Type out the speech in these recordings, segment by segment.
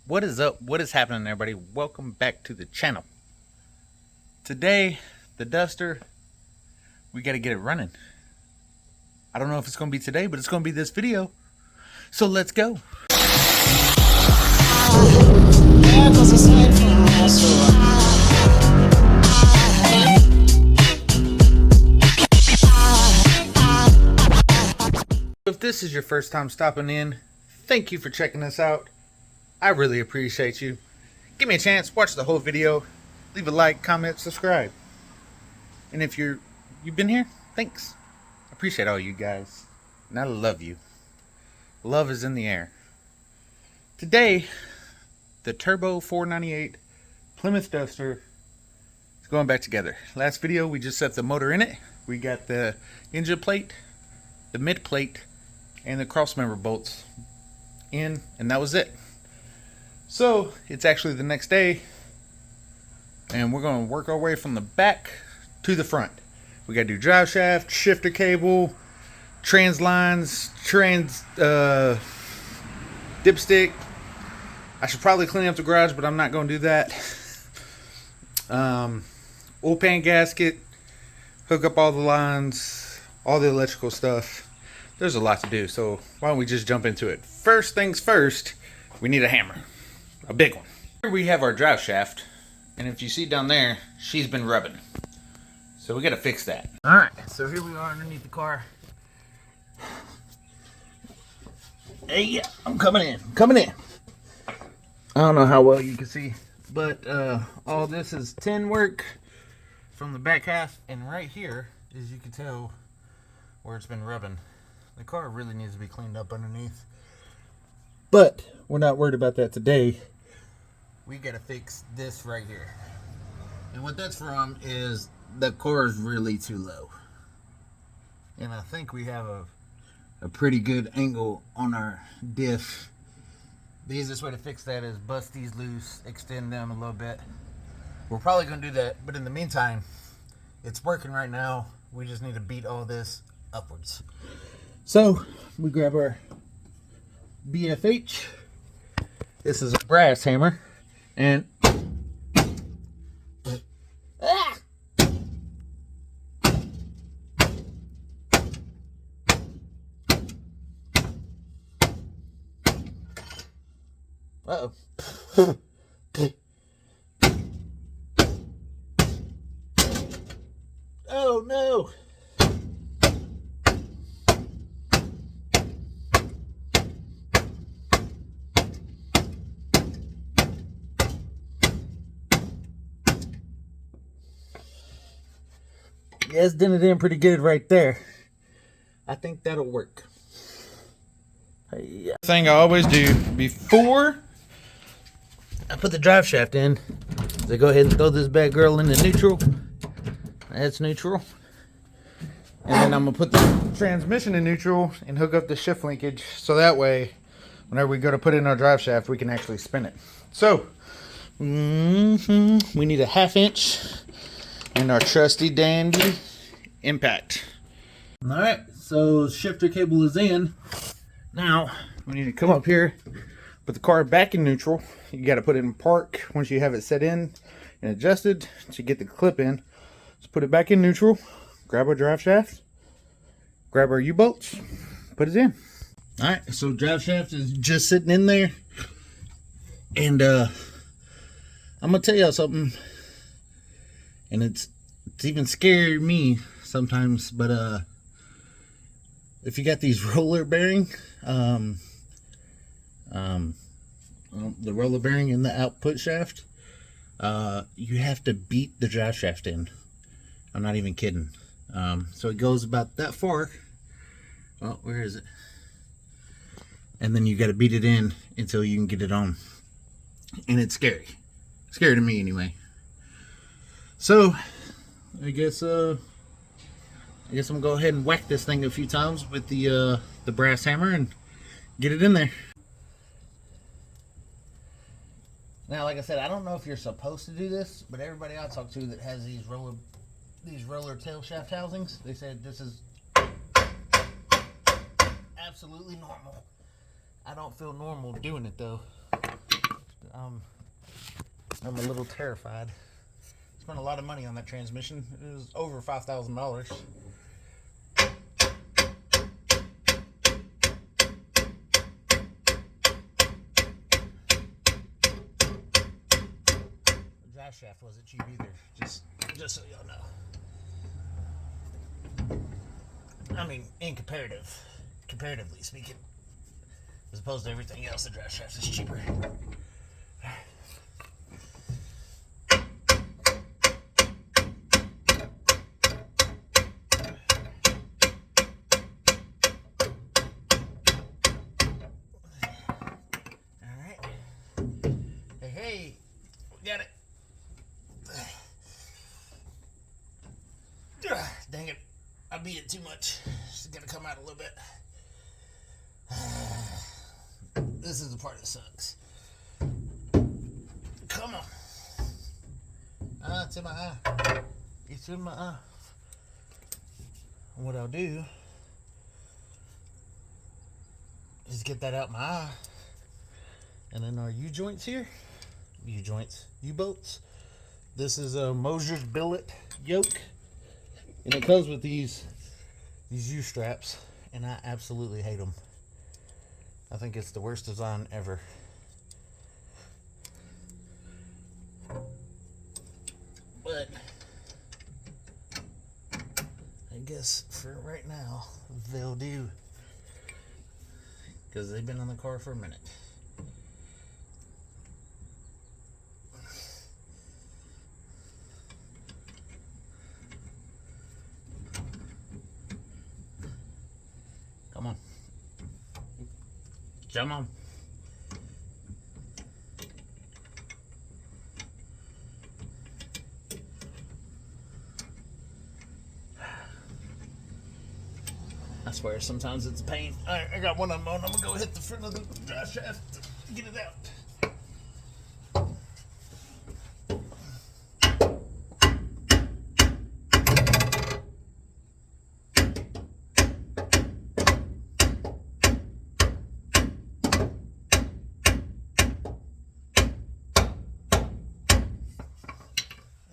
What is up? What is happening, everybody? Welcome back to the channel. Today, the Duster, we got to get it running. I don't know if it's going to be today, but it's going to be this video. So let's go. If this is your first time stopping in, thank you for checking us out. I really appreciate you. Give me a chance, watch the whole video, leave a like, comment, subscribe. And if you've been here, thanks. I appreciate all you guys. And I love you. Love is in the air. Today, the Turbo 498 Plymouth Duster is going back together. Last video, we just set the motor in it. We got the engine plate, the mid plate, and the crossmember bolts in, and that was it. So it's actually the next day, and we're going to work our way from the back to the front. We got to do drive shaft, shifter cable, trans lines, dipstick. I should probably clean up the garage, but I'm not going to do that. Oil pan gasket, hook up all the lines, all the electrical stuff. There's a lot to do, so why don't we just jump into it. First things first, we need a hammer. A big one. Here we have our drive shaft, and if you see down there, she's been rubbing. So we gotta fix that. Alright, so here we are underneath the car. Hey, I'm coming in. I don't know how well you can see, but all this is tin work from the back half, and right here, as you can tell, where it's been rubbing. The car really needs to be cleaned up underneath. But we're not worried about that today. We gotta fix this right here. And what that's from is the core is really too low. And I think we have a pretty good angle on our diff. The easiest way to fix that is bust these loose, extend them a little bit. We're probably gonna do that, but in the meantime, it's working right now. We just need to beat all this upwards. So we grab our BFH. This is a brass hammer, and uh-oh. Oh no. Yeah, it's dented in pretty good right there. I think that'll work. Hey, thing I always do before I put the drive shaft in is I go ahead and throw this bad girl into neutral. That's neutral. And then I'm gonna put the transmission in neutral and hook up the shift linkage, so that way whenever we go to put in our drive shaft, we can actually spin it. So we need a 1/2 inch and our trusty dandy impact. Alright, so shifter cable is in. Now we need to come up here, put the car back in neutral. You got to put it in park once you have it set in and adjusted to get the clip in. Let's put it back in neutral, grab our drive shaft, grab our U-bolts, put it in. Alright, so drive shaft is just sitting in there, and I'm gonna tell y'all something, and it's even scared me sometimes, but if you got these roller bearing, the roller bearing in the output shaft, you have to beat the drive shaft in. I'm not even kidding. So it goes about that far. Oh, where is it? And then you got to beat it in until you can get it on. And it's scary. Scary to me anyway. So I guess I'm gonna go ahead and whack this thing a few times with the brass hammer and get it in there. Now, like I said, I don't know if you're supposed to do this, but everybody I talk to that has these roller tail shaft housings, they said this is absolutely normal. I don't feel normal doing it though. I'm a little terrified. Spent a lot of money on that transmission. It was over $5,000. The drive shaft wasn't cheap either. Just so y'all know. I mean, comparatively speaking, as opposed to everything else, the drive shaft is cheaper. Hey, we got it. Dang it, I beat it too much. It's gonna come out a little bit. This is the part that sucks. Come on. It's in my eye. It's in my eye. And what I'll do is get that out my eye. And then our U-joints here. U-bolts. This is a Mosier's billet yoke. And it comes with these U-straps. And I absolutely hate them. I think it's the worst design ever. But I guess for right now, they'll do. Because they've been on the car for a minute. Come on. Come on. I swear, sometimes it's a pain. Alright, I got one of them on. I'm gonna go hit the front of the drive shaft to get it out.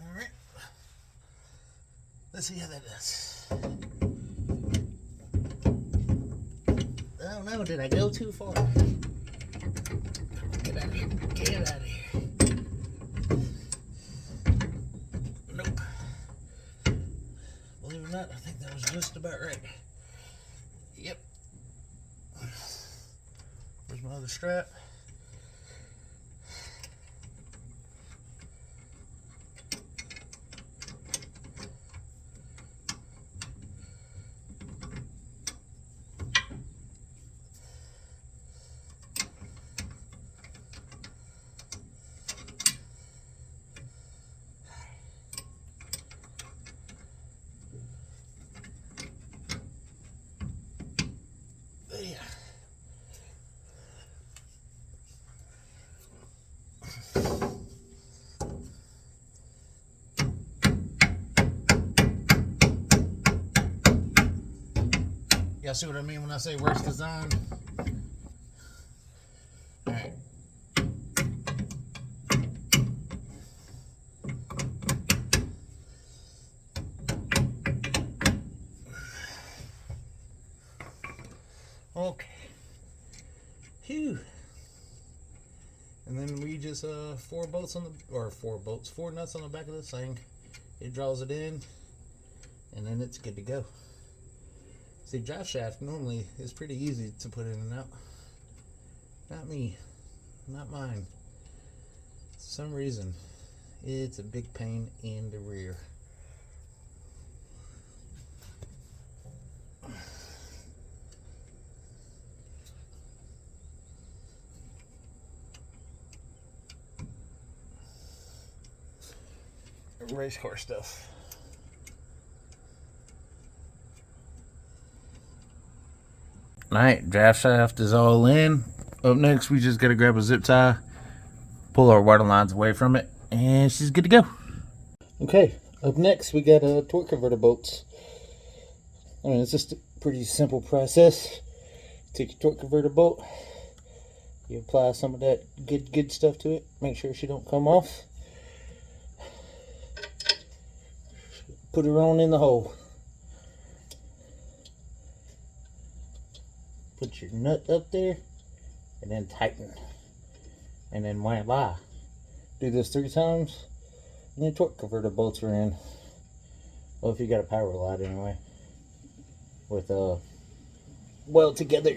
Alright. Let's see how that does. Oh no, did I go too far? Get out of here. Get out of here. Nope. Believe it or not, I think that was just about right. Yep. Where's my other strap? Yeah. Y'all see what I mean when I say worst design? Alright. Okay. Phew. And then we just four nuts on the back of this thing. It draws it in, and then it's good to go. See, drive shaft normally is pretty easy to put in and out. Not me, not mine. For some reason, it's a big pain in the rear. Race car stuff. Alright, draft shaft is all in. Up next, we just gotta grab a zip tie, pull our water lines away from it, and she's good to go. Okay, up next we got torque converter bolts. I mean, it's just a pretty simple process. Take your torque converter bolt, You apply some of that good stuff to it. Make sure she don't come off. Put her on in the hole. Put your nut up there and then tighten. And then voila. Do this 3 times and your torque converter bolts are in. Well, if you got a power light anyway. With a weld together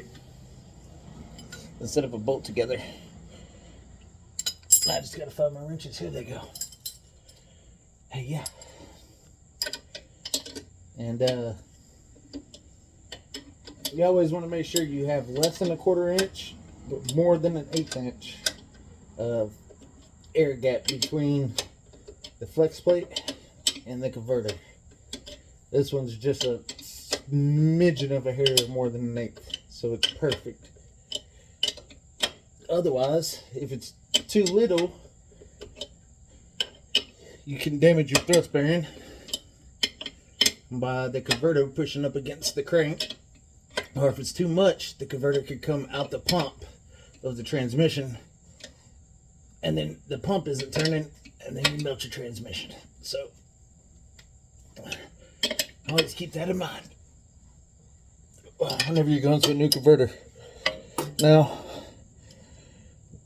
instead of a bolt together. I just gotta find my wrenches. Here they go. Hey, yeah. And you always want to make sure you have less than a 1/4 inch, but more than an 1/8 inch of air gap between the flex plate and the converter. This one's just a smidgen of a hair more than an 1/8, so it's perfect. Otherwise, if it's too little, you can damage your thrust bearing by the converter pushing up against the crank, or if it's too much, the converter could come out the pump of the transmission, and then the pump isn't turning, and then you melt your transmission. So always keep that in mind whenever you're going to a new converter. Now,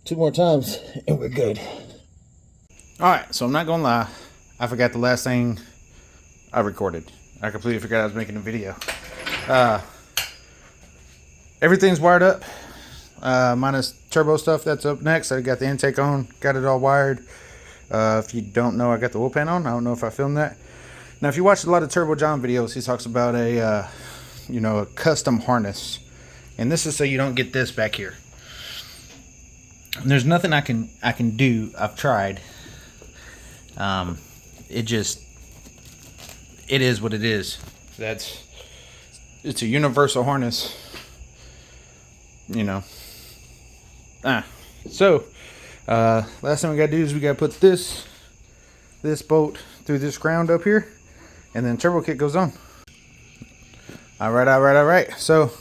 2 more times and we're good. Alright, so I'm not gonna lie, I forgot the last thing I recorded. I completely forgot I was making a video. Everything's wired up, minus turbo stuff. That's up next. I got the intake on, got it all wired. If you don't know, I got the oil pan on. I don't know if I filmed that. Now, if you watch a lot of Turbo John videos, he talks about a a custom harness, and this is so you don't get this back here. And there's nothing I can do. I've tried. It is what it is. It's a universal harness. So last thing we gotta do is we gotta put this bolt through this ground up here, and then turbo kit goes on. All right. So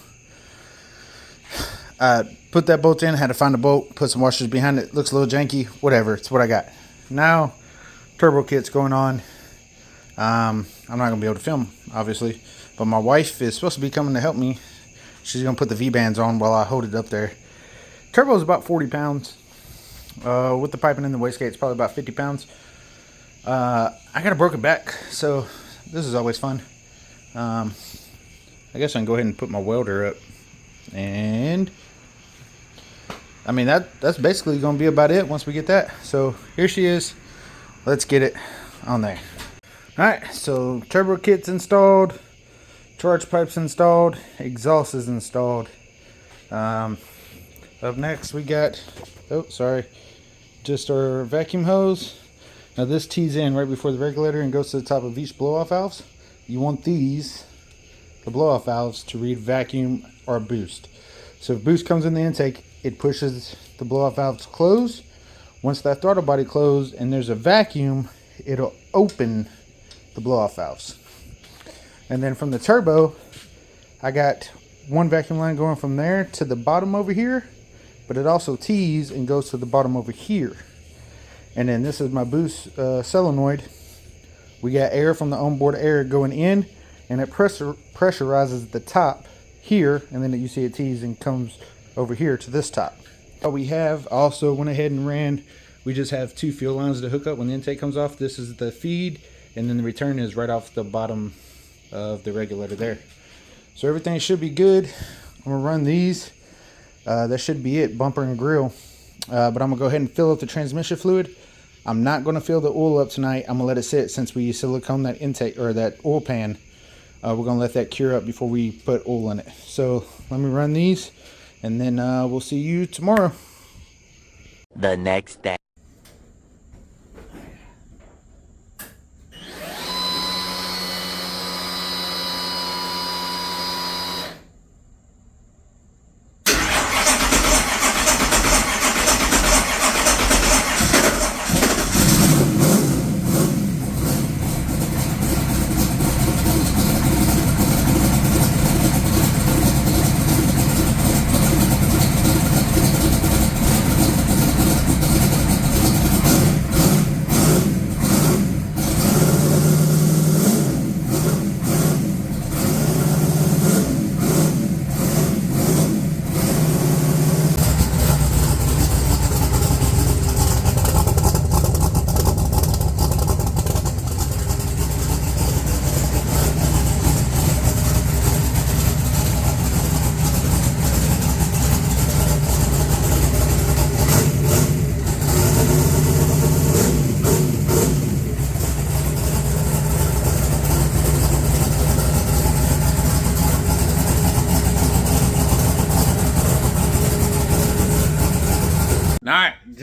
I put that bolt in, had to find a bolt, put some washers behind it. Looks a little janky, whatever. It's what I got. Now turbo kit's going on. I'm not gonna be able to film, obviously, but my wife is supposed to be coming to help me. She's gonna put the V-bands on while I hold it up there. Turbo's about 40 pounds. With the piping and the wastegate, it's probably about 50 pounds. I got a broken back, so this is always fun. I guess I can go ahead and put my welder up, and I mean that's basically gonna be about it once we get that. So here she is. Let's get it on there. Alright, so turbo kit's installed, charge pipe's installed, exhaust is installed. Up next we got, just our vacuum hose. Now this tees in right before the regulator and goes to the top of each blow-off valves. You want the blow-off valves, to read vacuum or boost. So if boost comes in the intake, it pushes the blow-off valves close. Once that throttle body closed and there's a vacuum, it'll open the blow-off valves. And then from the turbo, I got one vacuum line going from there to the bottom over here, but it also tees and goes to the bottom over here. And then this is my boost solenoid. We got air from the onboard air going in, and it pressurizes the top here, and then you see it tees and comes over here to this top. What we have also went ahead and ran, we just have 2 fuel lines to hook up when the intake comes off. This is the feed, and then the return is right off the bottom of the regulator there. So everything should be good. I'm gonna run these. That should be it, bumper and grill. But I'm gonna go ahead and fill up the transmission fluid. I'm not gonna fill the oil up tonight. I'm gonna let it sit, since we silicone that intake or that oil pan. We're gonna let that cure up before we put oil in it. So let me run these, and then we'll see you tomorrow. The next day.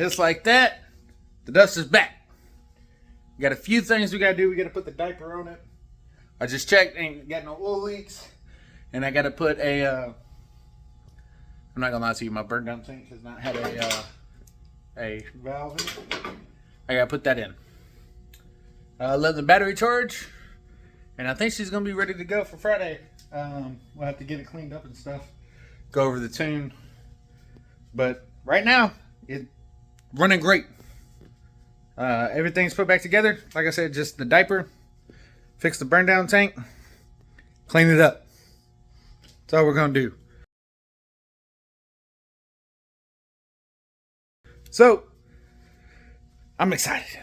just like that, the dust is back. We got a few things we gotta do. We gotta put the diaper on it. I just checked, ain't got no oil leaks. And I gotta put a, I'm not gonna lie to you, my burn down tank has not had a valve in it. I gotta put that in. Let the battery charge. And I think she's gonna be ready to go for Friday. We'll have to get it cleaned up and stuff. Go over the tune. But right now, it's running great. Everything's put back together. Like I said, just the diaper, fix the burn down tank, clean it up. That's all we're gonna do. So, I'm excited.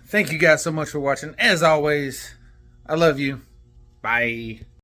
Thank you guys so much for watching. As always, I love you. Bye.